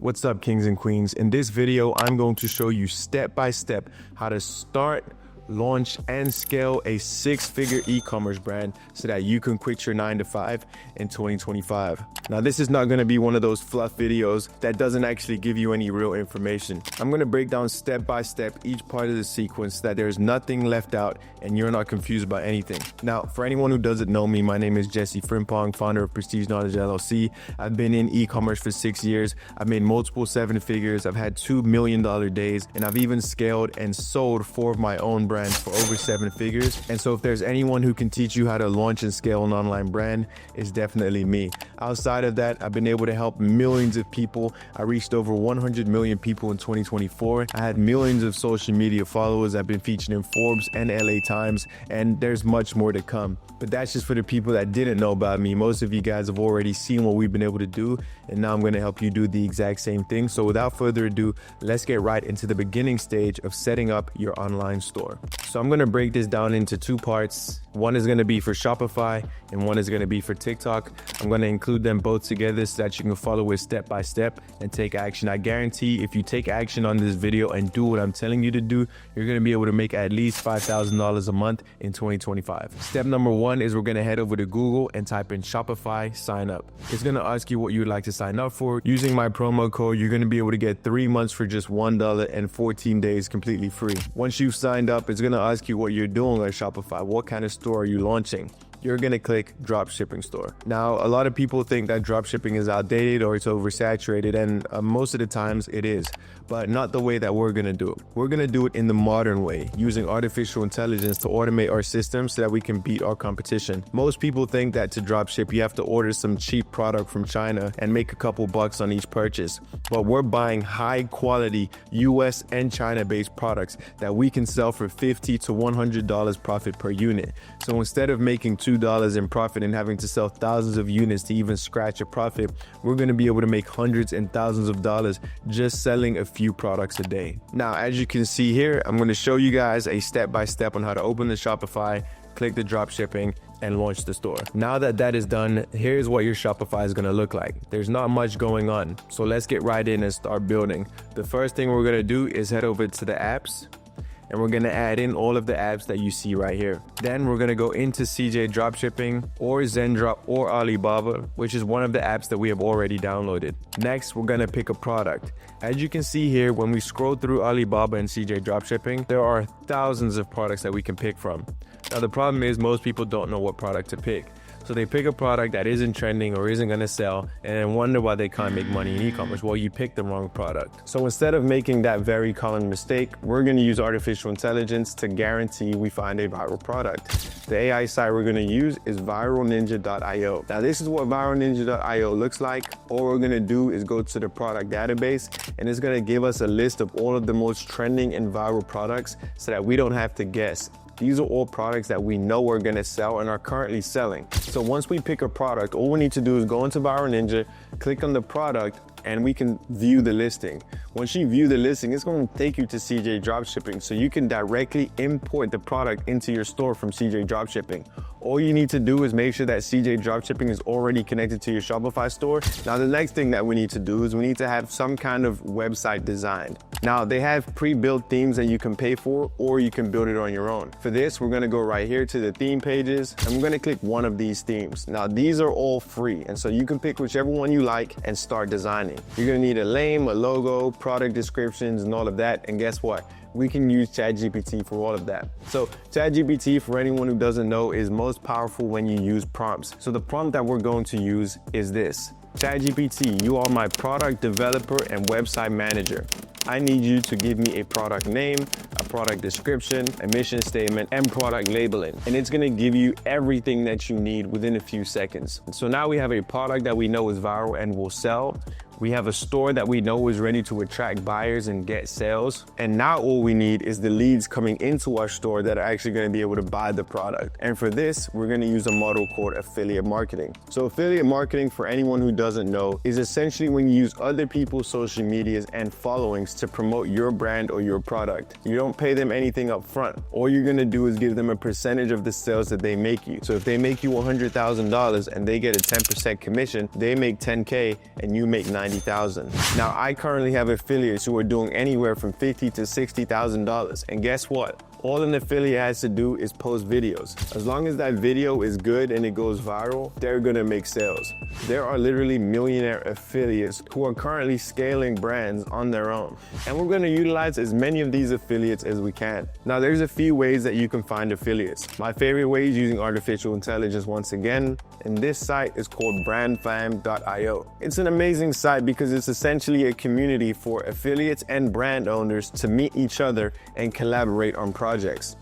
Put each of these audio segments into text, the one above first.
What's up, kings and queens? In this video, I'm going to show you step by step how to start, launch, and scale a six-figure e-commerce brand so that you can quit your 9-to-5 in 2025. Now, this is not going to be one of those fluff videos that doesn't actually give you any real information. I'm going to break down step by step each part of the sequence so that there's nothing left out and you're not confused by anything. Now, for anyone who doesn't know me, my name is Frimpong, founder of Prestige Knowledge LLC. I've been in e-commerce for 6 years. I've made multiple 7 figures. I've had $2 million days, and I've even scaled and sold 4 of my own brands for over 7 figures. And so if there's anyone who can teach you how to launch and scale an online brand, it's definitely me. Outside of that, I've been able to help millions of people. I reached over 100 million people in 2024. I had millions of social media followers. I've been featured in Forbes and LA Times, and there's much more to come. But that's just for the people that didn't know about me. Most of you guys have already seen what we've been able to do, and now I'm going to help you do the exact same thing. So without further ado, let's get right into the beginning stage of setting up your online store. So I'm going to break this down into 2 parts. One is going to be for Shopify and one is going to be for TikTok. I'm going to include them both together so that you can follow it step by step and take action. I guarantee if you take action on this video and do what I'm telling you to do, you're going to be able to make at least $5,000 a month in 2025. Step number 1 is we're going to head over to Google and type in Shopify sign up. It's going to ask you what you would like to sign up for. Using my promo code, you're going to be able to get 3 months for just $1 and 14 days completely free. Once you've signed up, it's going to ask you what you're doing on Shopify. What kind of store are you launching? You're going to click drop shipping store. Now, a lot of people think that drop shipping is outdated or it's oversaturated, and most of the times it is, but not the way that we're going to do it. We're going to do it in the modern way, using artificial intelligence to automate our systems so that we can beat our competition. Most people think that to drop ship, you have to order some cheap product from China and make a couple bucks on each purchase. But we're buying high quality US and China based products that we can sell for $50 to $100 profit per unit. So instead of making $2 in profit and having to sell thousands of units to even scratch a profit, we're going to be able to make hundreds and thousands of dollars just selling a few products a day. Now, as you can see here, I'm going to show you guys a step-by-step on how to open the Shopify, click the drop shipping, and launch the store. Now that that is done, here's what your Shopify is going to look like. There's not much going on, so let's get right in and start building. The first thing we're going to do is head over to the apps, and we're going to add in all of the apps that you see right here. Then we're going to go into CJ Dropshipping or Zendrop or Alibaba, which is one of the apps that we have already downloaded. Next, we're going to pick a product. As you can see here, when we scroll through Alibaba and CJ Dropshipping, there are thousands of products that we can pick from. Now, the problem is most people don't know what product to pick. So they pick a product that isn't trending or isn't going to sell and then wonder why they can't make money in e-commerce. Well, you picked the wrong product. So instead of making that very common mistake, we're going to use artificial intelligence to guarantee we find a viral product. The AI site we're going to use is viralninja.io. Now, this is what viralninja.io looks like. All we're going to do is go to the product database, and it's going to give us a list of all of the most trending and viral products so that we don't have to guess. These are all products that we know we're going to sell and are currently selling. So once we pick a product, all we need to do is go into Viral Ninja, click on the product, and we can view the listing. Once you view the listing, it's going to take you to CJ Dropshipping, so you can directly import the product into your store from CJ Dropshipping. All you need to do is make sure that CJ Dropshipping is already connected to your Shopify store. Now, the next thing that we need to do is we need to have some kind of website designed. Now, they have pre-built themes that you can pay for, or you can build it on your own. For this, we're going to go right here to the theme pages, and we're going to click one of these themes. Now, these are all free, and so you can pick whichever one you like and start designing. You're going to need a name, a logo, product descriptions, and all of that. And guess what? We can use ChatGPT for all of that. So ChatGPT, for anyone who doesn't know, is most powerful when you use prompts. So the prompt that we're going to use is this. ChatGPT, you are my product developer and website manager. I need you to give me a product name, a product description, a mission statement, and product labeling. And it's gonna give you everything that you need within a few seconds. So now we have a product that we know is viral and will sell. We have a store that we know is ready to attract buyers and get sales. And now all we need is the leads coming into our store that are actually going to be able to buy the product. And for this, we're going to use a model called affiliate marketing. So affiliate marketing, for anyone who doesn't know, is essentially when you use other people's social medias and followings to promote your brand or your product. You don't pay them anything up front. All you're going to do is give them a percentage of the sales that they make you. So if they make you $100,000 and they get a 10% commission, they make 10K and you make 90. $90,000. Now, I currently have affiliates who are doing anywhere from $50,000 to $60,000. And guess what? All an affiliate has to do is post videos. As long as that video is good and it goes viral, they're gonna make sales. There are literally millionaire affiliates who are currently scaling brands on their own. And we're gonna utilize as many of these affiliates as we can. Now, there's a few ways that you can find affiliates. My favorite way is using artificial intelligence once again, and this site is called brandfam.io. It's an amazing site because it's essentially a community for affiliates and brand owners to meet each other and collaborate on projects.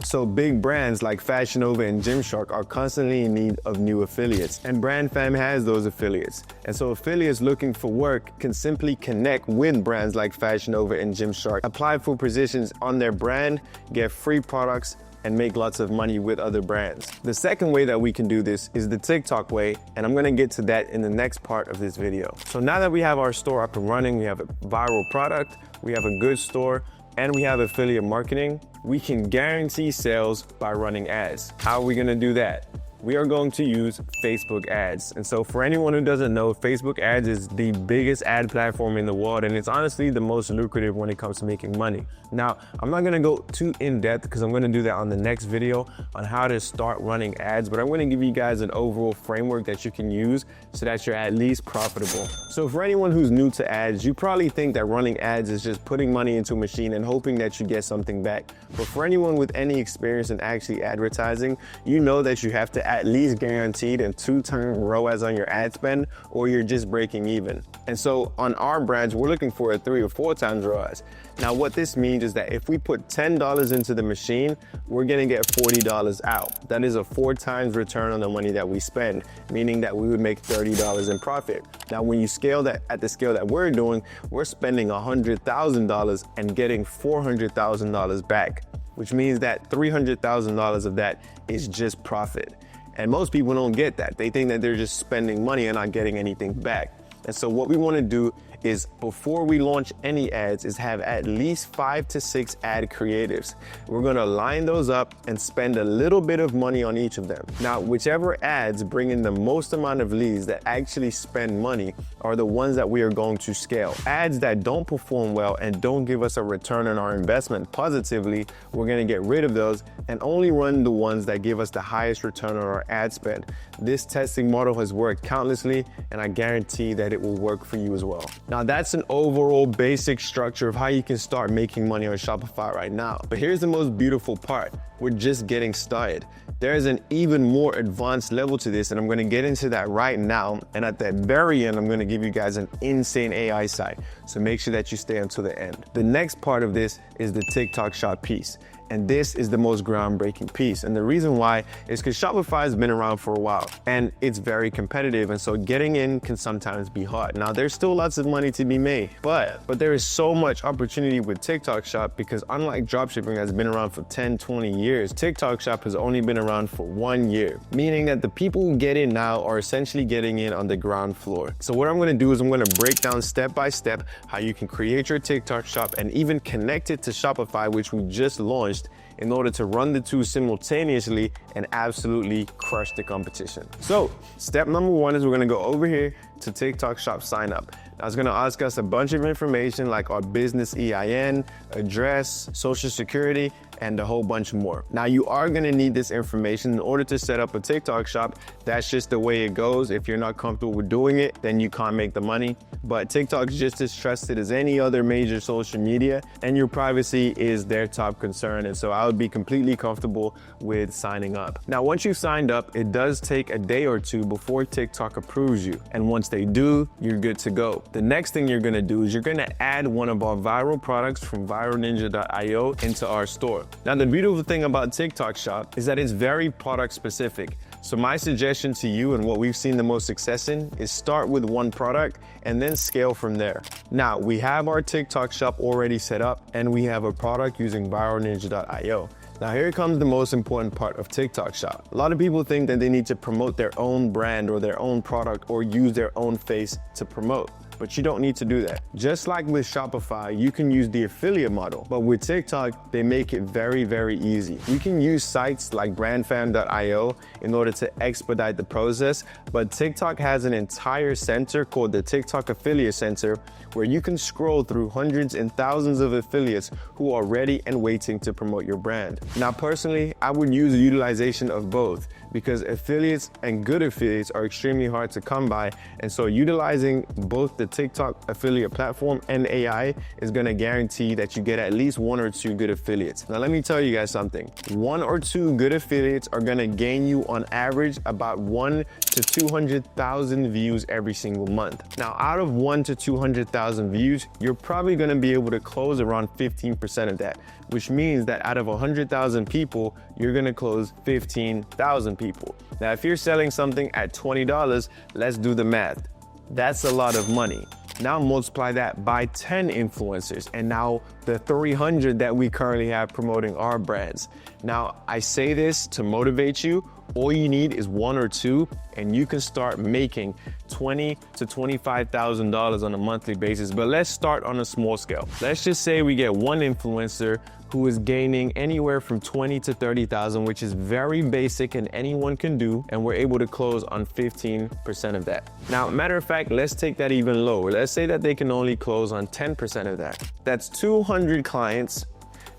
So big brands like Fashion Nova and Gymshark are constantly in need of new affiliates, and BrandFam has those affiliates. And so affiliates looking for work can simply connect with brands like Fashion Nova and Gymshark, apply for positions on their brand, get free products, and make lots of money with other brands. The second way that we can do this is the TikTok way, and I'm gonna get to that in the next part of this video. So now that we have our store up and running, we have a viral product, we have a good store, and we have affiliate marketing, we can guarantee sales by running ads. How are we gonna do that? We are going to use Facebook ads. And so for anyone who doesn't know, Facebook ads is the biggest ad platform in the world, and it's honestly the most lucrative when it comes to making money. Now, I'm not gonna go too in depth because I'm gonna do that on the next video on how to start running ads, but I'm gonna give you guys an overall framework that you can use so that you're at least profitable. So for anyone who's new to ads, you probably think that running ads is just putting money into a machine and hoping that you get something back. But for anyone with any experience in actually advertising, you know that you have to at least guaranteed a 2-time ROAS on your ad spend, or you're just breaking even. And so on our brands, we're looking for a 3 or 4 times ROAS. Now, what this means is that if we put $10 into the machine, we're gonna get $40 out. That is a 4 times return on the money that we spend, meaning that we would make $30 in profit. Now, when you scale that at the scale that we're doing, we're spending $100,000 and getting $400,000 back, which means that $300,000 of that is just profit. And most people don't get that. They think that they're just spending money and not getting anything back. And so what we wanna do is, before we launch any ads, is have at least 5 to 6 ad creatives. We're gonna line those up and spend a little bit of money on each of them. Now, whichever ads bring in the most amount of leads that actually spend money are the ones that we are going to scale. Ads that don't perform well and don't give us a return on our investment positively, we're gonna get rid of those and only run the ones that give us the highest return on our ad spend. This testing model has worked countlessly, and I guarantee that it will work for you as well. Now, that's an overall basic structure of how you can start making money on Shopify right now. But here's the most beautiful part. We're just getting started. There is an even more advanced level to this, and I'm gonna get into that right now. And at the very end, I'm gonna give you guys an insane AI site. So make sure that you stay until the end. The next part of this is the TikTok Shop piece. And this is the most groundbreaking piece. And the reason why is because Shopify has been around for a while and it's very competitive. And so getting in can sometimes be hard. Now, there's still lots of money to be made, but there is so much opportunity with TikTok Shop, because unlike dropshipping that's been around for 10, 20 years, TikTok Shop has only been around for 1 year, meaning that the people who get in now are essentially getting in on the ground floor. So what I'm gonna do is I'm gonna break down step by step how you can create your TikTok Shop and even connect it to Shopify, which we just launched, in order to run the two simultaneously and absolutely crush the competition. So step number 1 is we're gonna go over here to TikTok Shop sign up. Now, it's gonna ask us a bunch of information like our business EIN, address, social security, and a whole bunch more. Now, you are gonna need this information in order to set up a TikTok Shop. That's just the way it goes. If you're not comfortable with doing it, then you can't make the money. But TikTok is just as trusted as any other major social media, and your privacy is their top concern. And so I would be completely comfortable with signing up. Now, once you've signed up, it does take a day or 2 before TikTok approves you. And once they do, you're good to go. The next thing you're gonna do is you're gonna add one of our viral products from viralninja.io into our store. Now, the beautiful thing about TikTok Shop is that it's very product specific. So my suggestion to you, and what we've seen the most success in, is start with one product and then scale from there. Now, we have our TikTok Shop already set up, and we have a product using viralninja.io. Now, here comes the most important part of TikTok Shop. A lot of people think that they need to promote their own brand or their own product or use their own face to promote. but you don't need to do that. Just like with Shopify, you can use the affiliate model, but with TikTok, they make it very, very easy. You can use sites like brandfam.io in order to expedite the process, but TikTok has an entire center called the TikTok Affiliate Center where you can scroll through hundreds and thousands of affiliates who are ready and waiting to promote your brand. Now, personally, I would use the utilization of both because affiliates and good affiliates are extremely hard to come by. And so utilizing both the TikTok affiliate platform and AI is gonna guarantee that you get at least 1 or 2 good affiliates. Now, let me tell you guys something. 1 or 2 good affiliates are gonna gain you on average about 1 to 200,000 views every single month. Now, out of 1 to 200,000 views, you're probably gonna be able to close around 15% of that, which means that out of 100,000 people, you're gonna close 15,000 people. Now, if you're selling something at $20, let's do the math. That's a lot of money. Now multiply that by 10 influencers, and now the 300 that we currently have promoting our brands. Now, I say this to motivate you. All you need is 1 or 2, and you can start making $20,000 to $25,000 on a monthly basis. But let's start on a small scale. Let's just say we get 1 influencer who is gaining anywhere from 20 to 30,000, which is very basic and anyone can do, and we're able to close on 15% of that. Now, matter of fact, let's take that even lower. Let's say that they can only close on 10% of that. That's 200 clients,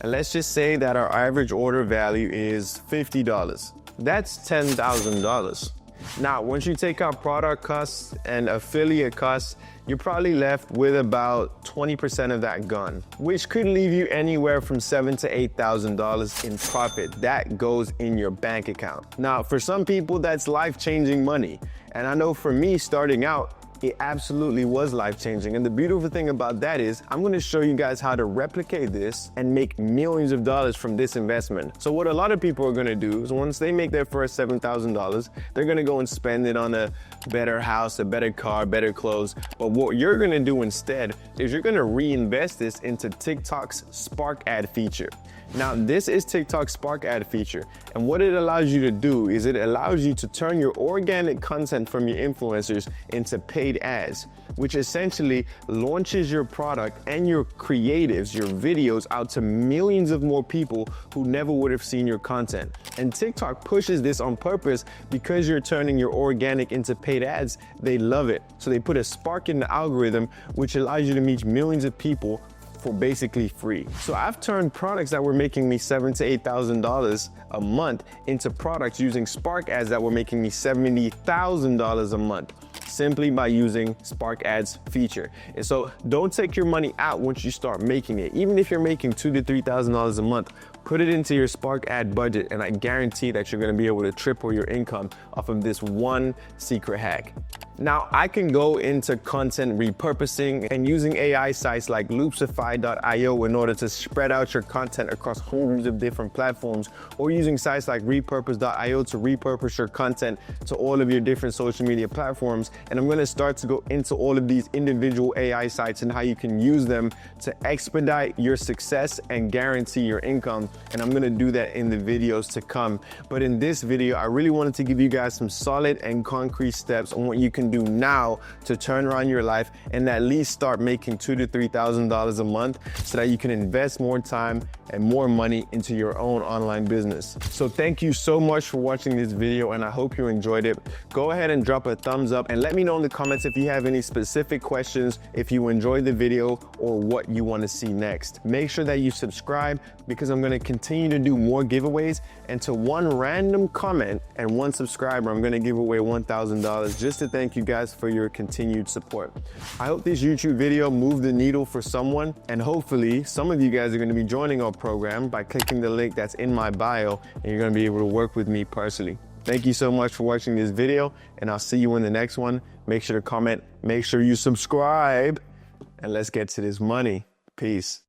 and let's just say that our average order value is $50. That's $10,000. Now, once you take out product costs and affiliate costs, you're probably left with about 20% of that gone, which could leave you anywhere from $7,000 to $8,000 in profit. That goes in your bank account. Now, for some people, that's life-changing money. And I know for me, starting out, it absolutely was life-changing. And the beautiful thing about that is I'm gonna show you guys how to replicate this and make millions of dollars from this investment. So what a lot of people are gonna do is once they make their first $7,000, they're gonna go and spend it on a better house, a better car, better clothes. But what you're gonna do instead is you're gonna reinvest this into TikTok's Spark Ad feature. Now, this is TikTok's Spark Ad feature, and what it allows you to do is it allows you to turn your organic content from your influencers into paid ads, which essentially launches your product and your creatives, your videos out to millions of more people who never would have seen your content. And TikTok pushes this on purpose because you're turning your organic into paid ads. They love it. So they put a spark in the algorithm, which allows you to reach millions of people for basically free. So I've turned products that were making me $7,000 to $8,000 a month into products using Spark Ads that were making me $70,000 a month, simply by using Spark Ads feature. And so don't take your money out once you start making it. Even if you're making $2,000 to $3,000 a month, put it into your Spark Ad budget, and I guarantee that you're gonna be able to triple your income off of this one secret hack. Now, I can go into content repurposing and using AI sites like loopsify.io in order to spread out your content across hundreds of different platforms, or using sites like repurpose.io to repurpose your content to all of your different social media platforms. And I'm gonna start to go into all of these individual AI sites and how you can use them to expedite your success and guarantee your income. And I'm gonna do that in the videos to come. But in this video, I really wanted to give you guys some solid and concrete steps on what you can do now to turn around your life and at least start making $2,000 to $3,000 a month so that you can invest more time and more money into your own online business. So thank you so much for watching this video, and I hope you enjoyed it. Go ahead and drop a thumbs up and let me know in the comments if you have any specific questions, if you enjoyed the video, or what you want to see next. Make sure that you subscribe because I'm going to continue to do more giveaways, and to one random comment and one subscriber, I'm going to give away $1,000 just to thank you guys for your continued support. I hope this YouTube video moved the needle for someone, and hopefully some of you guys are going to be joining our program by clicking the link that's in my bio, and you're going to be able to work with me personally. Thank you so much for watching this video, and I'll see you in the next one. Make sure to comment, make sure you subscribe, and let's get to this money. Peace.